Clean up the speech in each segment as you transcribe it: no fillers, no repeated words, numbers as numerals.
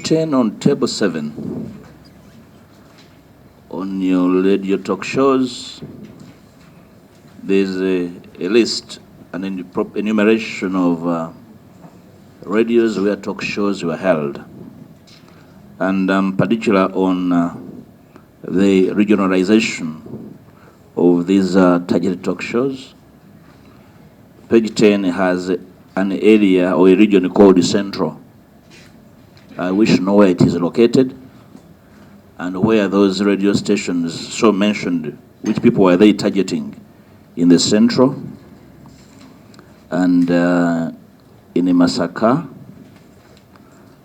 10 on table 7. On your radio talk shows, there's a list, an enumeration of radios where talk shows were held. And particular on the regionalization of these targeted talk shows. Page 10 has an area or a region called Central. I wish to know where it is located and where those radio stations so mentioned, which people were they targeting in the Central and in Masaka.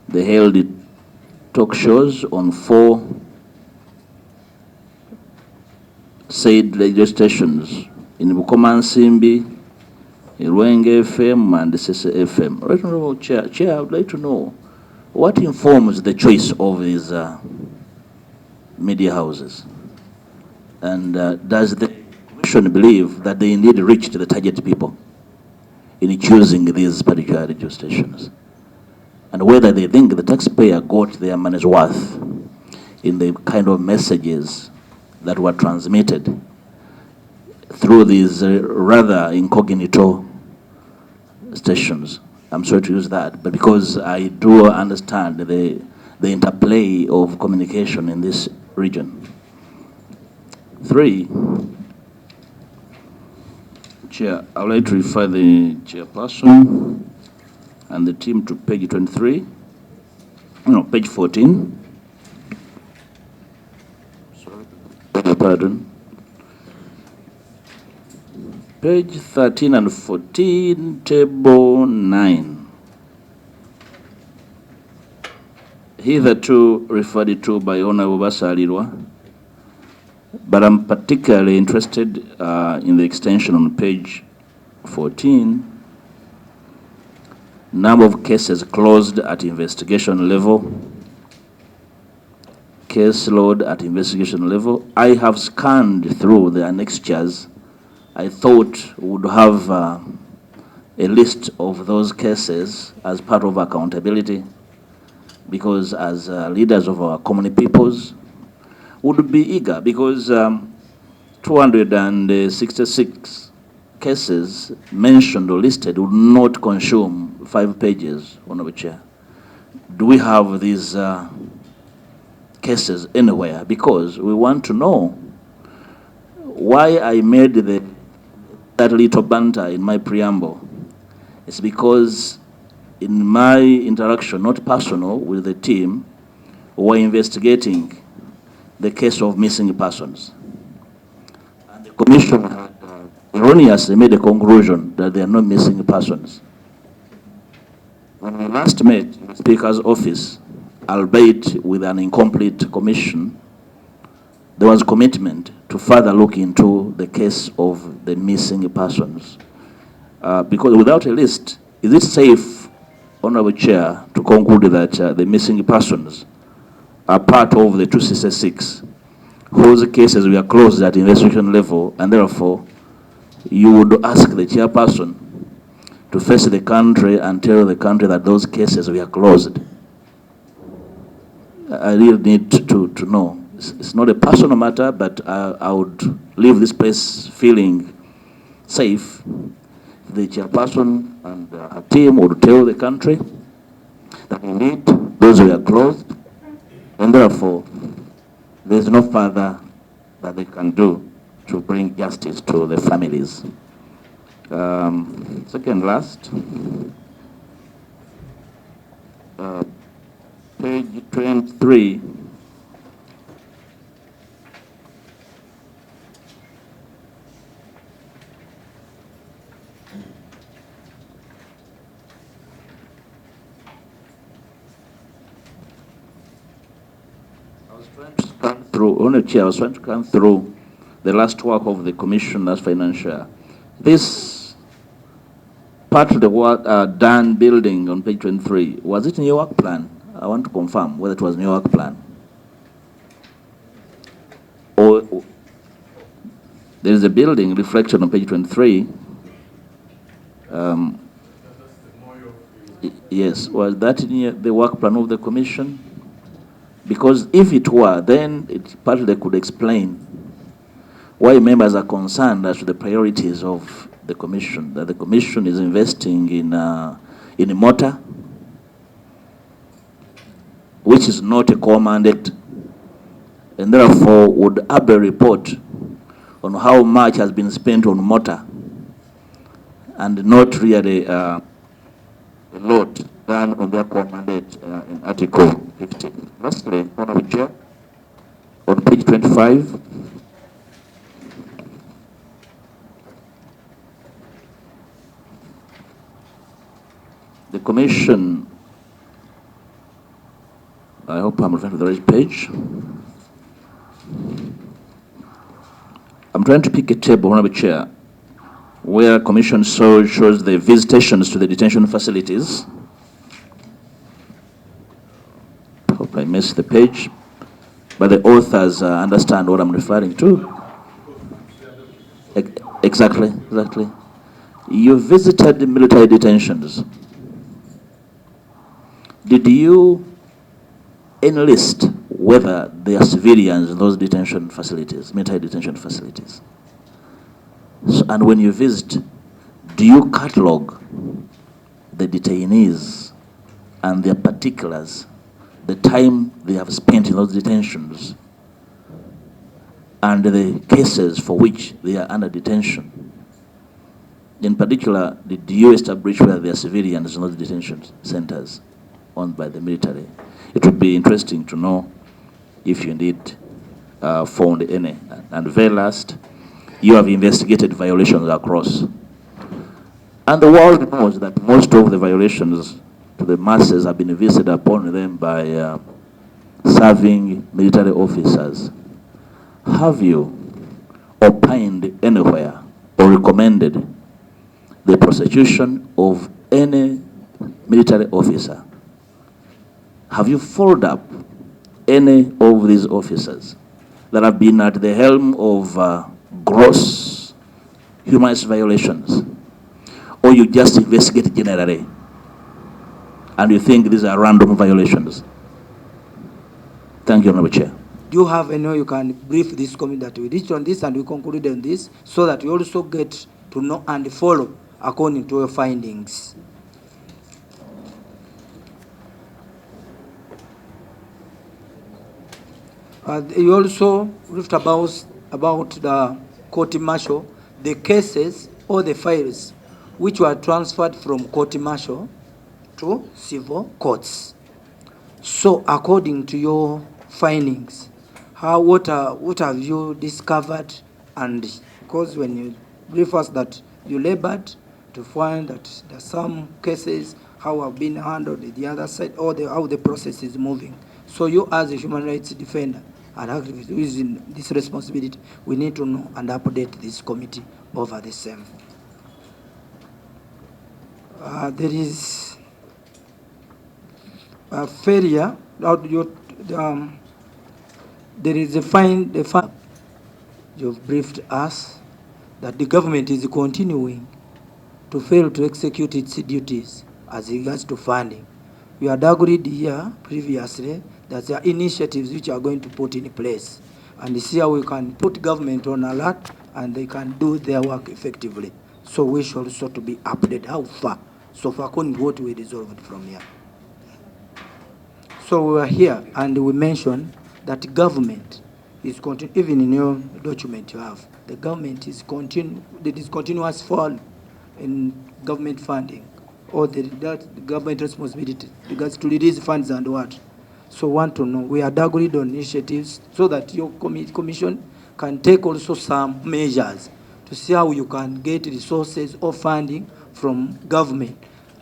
They held talk shows on 4 said radio stations in Bukomansimbi, Rwenge FM and Sese FM. Right, Honorable Chair, I would like to know what informs the choice of these media houses, and does the Commission believe that they indeed reached the target people in choosing these particular radio stations, and whether they think the taxpayer got their money's worth in the kind of messages that were transmitted through these rather incognito stations. I'm sorry to use that, but because I do understand the interplay of communication in this region. 3, Chair, I would like to refer the chairperson and the team to page 23, no, page 14. Sorry, pardon. Page 13 and 14, table 9. Hitherto referred to by Honorable Basalirwa, but I'm particularly interested in the extension on page 14. Number of cases closed at investigation level. Case load at investigation level. I have scanned through the annexures. I thought we would have a list of those cases as part of accountability, because as leaders of our community peoples would be eager, because 266 cases mentioned or listed would not consume 5 pages, Honorable Chair. Do we have these cases anywhere? Because we want to know why I made that little banter in my preamble. It's because in my interaction, not personal, with the team, we're investigating the case of missing persons. And the Commission had erroneously made a conclusion that there are no missing persons. When we last met in the Speaker's office, albeit with an incomplete commission, there was commitment to further look into the case of the missing persons. Because without a list, is it safe, Honorable Chair, to conclude that the missing persons are part of the 266, whose cases were closed at investigation level, and therefore you would ask the chairperson to face the country and tell the country that those cases were closed? I really need to know. It's not a personal matter, but I would leave this place feeling safe. The chairperson and her team would tell the country that indeed those were closed, and therefore there's no further that they can do to bring justice to the families. Second last, page 23. Honourable Chair, I was trying to come through the last work of the Commission as financial. This part of the work done building on page 23, was it in your work plan? I want to confirm whether it was in your work plan. Or there is a building reflection on page 23. Yes, was that in the work plan of the Commission? Because if it were, then it partly could explain why members are concerned as to the priorities of the commission, that the commission is investing in a motor, which is not a core mandate, and therefore would have a report on how much has been spent on motor and not really a lot than on their core mandate in Article 15. Lastly, Honorable Chair, on page 25, the commission, I hope I'm referring to the right page. I'm trying to pick a table, Honorable Chair, where commission shows the visitations to the detention facilities. Hope I missed the page, but the authors understand what I'm referring to. Exactly. You visited the military detentions. Did you enlist whether they are civilians in those detention facilities, military detention facilities? So, and when you visit, do you catalog the detainees and their particulars, the time they have spent in those detentions, and the cases for which they are under detention? In particular, did you establish whether they are civilians in those detention centers owned by the military? It would be interesting to know if you indeed found any. And very last, you have investigated violations across. And the world knows that most of the violations to the masses have been visited upon them by serving military officers. Have you opined anywhere or recommended the prosecution of any military officer? Have you followed up any of these officers that have been at the helm of gross human rights violations? Or you just investigate generally and you think these are random violations? Thank you, Honorable Chair. Do you have any way you can brief this committee that we reached on this and we conclude on this so that we also get to know and follow according to your findings? You also briefed about the court martial, the cases or the files which were transferred from court martial to civil courts. So according to your findings, what have you discovered? And because when you brief us that you labored to find that there are some cases how have been handled the other side, or how the process is moving. So you as a human rights defender and activist who is in this responsibility, we need to know and update this committee over the same. There is a failure. There is a fine. You've briefed us that the government is continuing to fail to execute its duties as regards to funding. We had agreed here previously that there are initiatives which are going to put in place, and see how we can put government on alert and they can do their work effectively. So we should also to be updated how far. So far, according to what we resolved from here. So we are here and we mentioned that government is even in your document you have, the government is there is continuous fall in government funding, or that government responsibility regards to release funds and what. So want to know, we had agreed on initiatives so that your commission can take also some measures to see how you can get resources or funding from government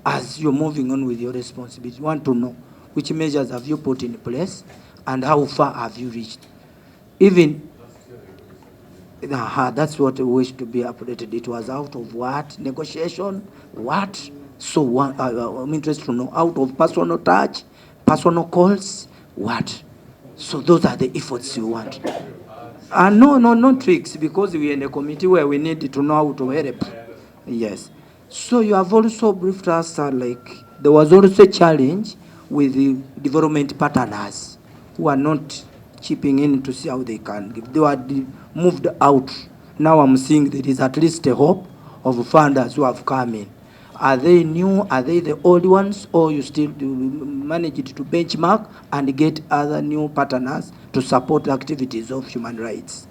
as you're moving on with your responsibility. Want to know which measures have you put in place and how far have you reached? Even that's what we wish to be updated. It was out of what? Negotiation? What? So I'm interested to know, out of personal touch, personal calls, what? So those are the efforts you want. No tricks, because we are in a committee where we need to know how to help. Yes. So you have also briefed us like there was also a challenge with the development partners. who are not chipping in to see how they can give. They were moved out. Now I'm seeing there is at least a hope of funders who have come in. Are they new? Are they the old ones? Or you still do manage it to benchmark and get other new partners to support the activities of human rights?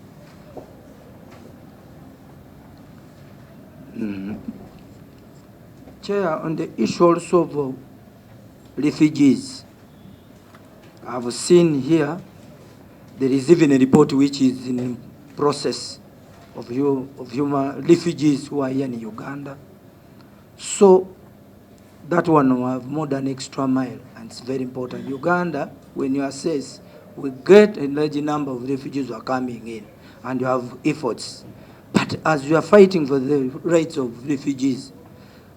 Chair, on the issue also of refugees, I've seen here there is even a report which is in process of human refugees who are here in Uganda. So that one will have more than extra mile, and it's very important. Uganda, when you assess, we get a large number of refugees who are coming in, and you have efforts. But as you are fighting for the rights of refugees,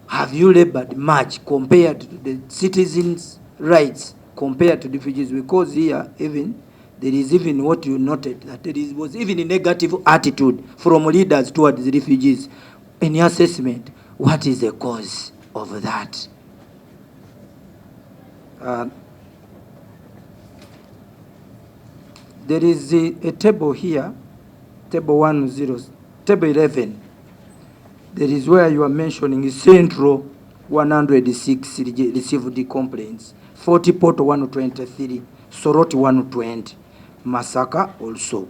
have you labored much compared to the citizens' rights compared to refugees? Because here, even there is even what you noted, that there was even a negative attitude from leaders towards the refugees. In your assessment, what is the cause of that? There is a table here, table 11. There is where you are mentioning Central 106 received complaints, 40 Poto 123, Soroti 120, Masaka also.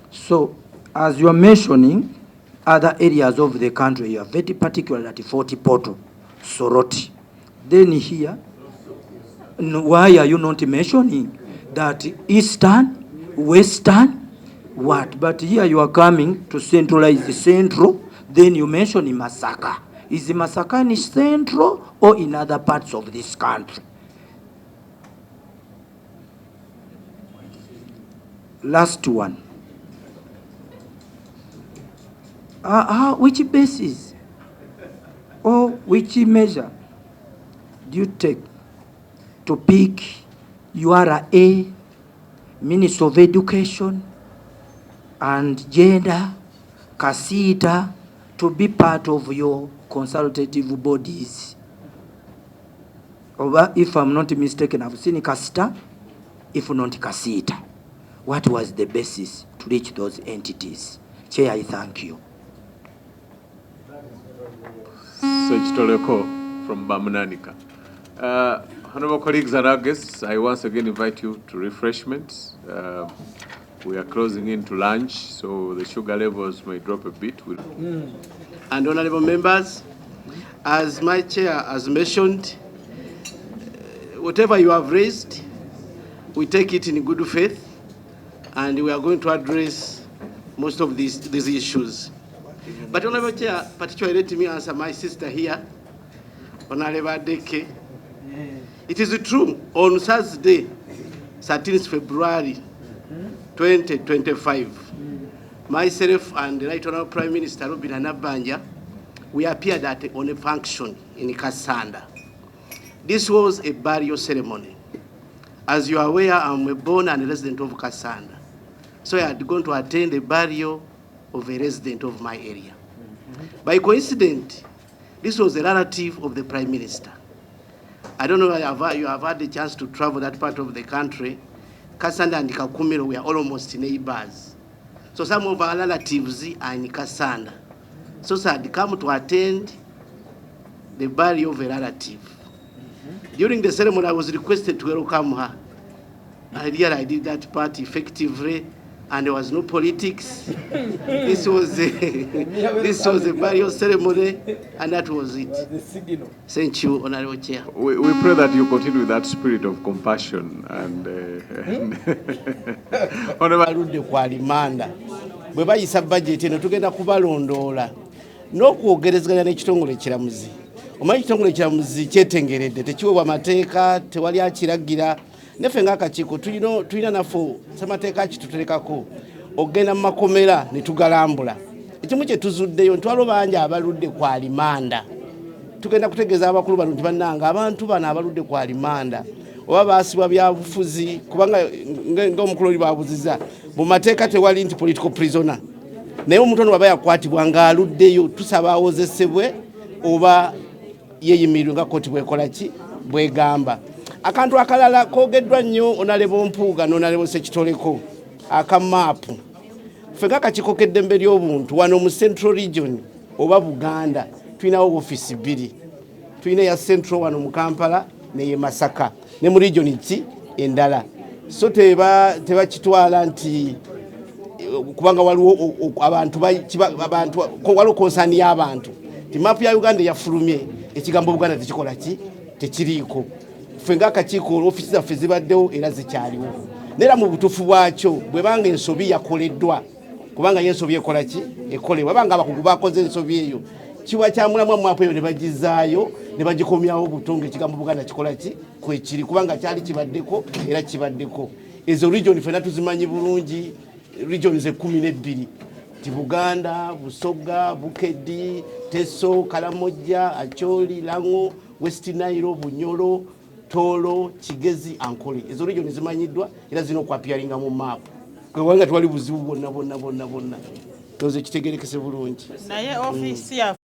So, as you are mentioning other areas of the country, you are very particular at 40 Poto, Soroti. Then here, why are you not mentioning that Eastern, Western, what? But here you are coming to centralize the Central, then you mention in Masaka. Is the Masaka in Central or in other parts of this country? Last one. Which basis or which measure do you take to pick URA, Minister of Education and Gender, Kasita, to be part of your consultative bodies? Or if I'm not mistaken, I've seen Kasita, if not Kasita. What was the basis to reach those entities? Chair, I thank you. Toleko from Bamunanika. Honorable colleagues and our guests, I once again invite you to refreshments. We are closing into lunch, so the sugar levels may drop a bit. And honorable members, as my chair has mentioned, whatever you have raised, we take it in good faith, and we are going to address most of these issues. But honorable chair, particularly let me answer my sister here, Honorable Deke. It is true, on Thursday, 13th February 2025, myself and the Right Honorable Prime Minister Robin Anabanja, we appeared on a function in Kasanda. This was a burial ceremony. As you are aware, I'm a born and a resident of Kasanda. So I had gone to attend the burial of a resident of my area. By coincidence, this was a relative of the Prime Minister. I don't know if you have had the chance to travel that part of the country. Kasanda and Kakumiro were almost neighbors. So some of our relatives are in Kasanda. So I had come to attend the burial of a relative. During the ceremony, I was requested to welcome her. I did that part effectively, and there was no politics. This was a burial ceremony, and that was it. Thank you, Honorable Chair. We pray that you continue with that spirit of compassion and Honorable Kwalimanda, bwe bayisa budget eno tugenda kubalondoola n'okwogerezeganya n'ekitongole kiramuzi. Omanyi ekitongole kiramuzi kyetengeredde, tekiweebwa mateeka, tewali akiragira. Neffe ng'akakiiko tulina naffe ssemateeka kituterekako ogenda mu makomera ne tugalambula. Ekimu kye tuzuddeyo ntwalo bangi abaludde Kwalimanda. Tugenda kutegeeza abakulu bano nti bannanga abantu bano abaludde Kwalimanda oba baasibwa byabufuzi kubanga ng'omukulu oli baabuziza mu mateeka tewali nti political prisoner. Naye omuntu ono baba yakwatibwa ng'aluddeyo tusaba awozesebwe oba yeeyimirirwe nga kkooti bw'ekola ki bw'egamba. akantu akalala kogeddwa nnyo onalebo Mpuuga n'onalebo Ssekitoleko akamaapu ffe ng'akakiiko k'eddembe ly'obuntu wano mu Central Region oba Buganda tulinawo ofiisi bbiri tulina eya Central wano mu Kampala neye Masaka ne mu region ki endala so tebakitwala nti kubanga waliwo abantu waliwo konsaani y'abantu ti maapu ya Uganda yafulumye ekigambo Buganda tekikola ki tekiriiko ffe ng'akakiiko ofiisi zaffe zibaddewo era zikyaliwo neera mu butuufu bwakyo bwebanga ensobi yakoleddwa kubanga y'ensobi ekola ki ekolebwa banga abakugu bakoze ensobi eyo kiwa kyamulamwa maapu eyo ne bagizaayo ne bagikomyawo butongo ekigambo Buganda kikola ki kwekiri kubanga kyali kibaddeko era kibaddeko ezo region ffenna tuzimanyi bulungi regions 12 ti Buganda, Busoga, Bukedde, Teso, Karamoja, Acholi, Lango, West Nile, Bunyoro, Tolo, Kigezi, Ankole. Ezo region zimanyiddwa era zino kwapiaringa mu map. Kubanga twali buzibu bonna. Toze kitegerekese bulungi. Naye office ya